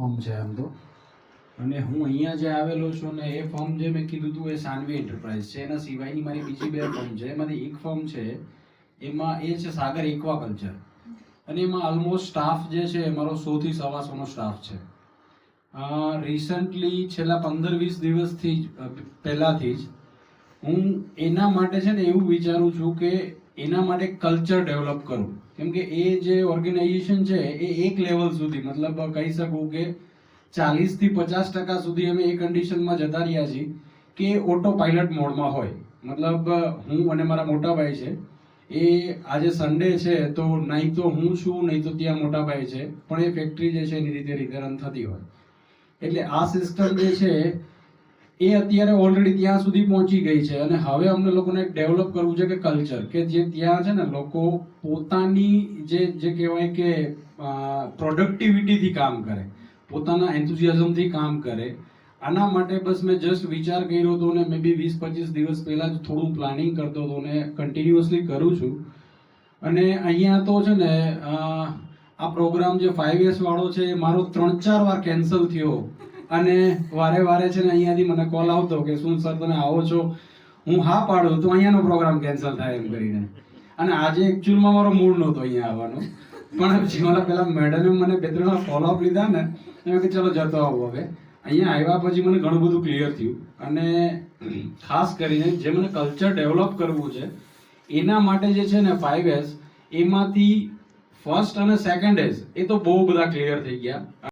Firm છે આમ તો, અને હું અહીંયા જે આવેલો છું ને એ ફર્મ જે મેં કીધું હતું એ સાનવી એન્ટરપ્રાઇઝ છે. એના સિવાયની મારી બીજી 2 ફર્મ છે. એમાંથી એક ફર્મ છે એમાં એ છે સાગર એક્વાકલ્ચર, અને એમાં ઓલમોસ્ટ સ્ટાફ જે છે મારો 100 થી 125નો સ્ટાફ છે. રિસન્ટલી છેલ્લા 15-20 દિવસથી પહેલાથી જ હું એના માટે છે ને એવું વિચારું છું કે એના માટે કલ્ચર ડેવલપ કરું, કેમ કે એ જે ઓર્ગેનાઇઝેશન છે એ એક લેવલ સુધી, મતલબ કહી શકું કે 40 થી 50% સુધી અમે એ કન્ડિશનમાં જતા રહ્યા છીએ કે ઓટો પાયલટ મોડમાં હોય. મતલબ હું અને મારા મોટા ભાઈ છે, એ આજે સન્ડે છે તો નહીં તો હું છું, નહીં તો ત્યાં મોટા ભાઈ છે, પણ એ ફેક્ટરી જે છે એની રીતે રન થતી હોય. એટલે આ સિસ્ટમ જે છે એ અત્યારે ઓલરેડી ત્યાં સુધી પહોંચી ગઈ છે, અને હવે અમને લોકોને ડેવલપ કરવું છે કે કલ્ચર, કે જે ત્યાં છે ને લોકો પોતાની જે કહેવાય કે પ્રોડક્ટિવિટીથી કામ કરે, પોતાના એન્થુઝિયાઝમથી કામ કરે. આના માટે બસ મેં જસ્ટ વિચાર કર્યો હતો ને મે બી 20-25 દિવસ પહેલા જ થોડું પ્લાનિંગ કરતો હતો ને કન્ટિન્યુઅસલી કરું છું. અને અહીંયા તો છે ને આ પ્રોગ્રામ જે 5S વાળો છે એ મારો 3-4 વાર કેન્સલ થયો, અને વારે છે ને અહીંયાથી મને કોલ આવતો કે શું સર તમે આવો છો, હું હા પાડું તો અહીંયાનો પ્રોગ્રામ કેન્સલ થાય એમ કરીને. અને આજે એકચ્યુઅલમાં મારો મૂડ નહોતો અહીંયા આવવાનો, પણ જીવાના પહેલા મેડમે મને 2-3 વાર ફોલોઅપ લીધા ને, એમ કે ચલો જતો આવો. હવે અહીંયા આવ્યા પછી મને ઘણું બધું ક્લિયર થયું, અને ખાસ કરીને જે મને કલ્ચર ડેવલપ કરવું છે એના માટે જે છે ને 5S, એમાંથી ફર્સ્ટ અને સેકન્ડ એસ એ તો બહુ બધા ક્લિયર થઈ ગયા.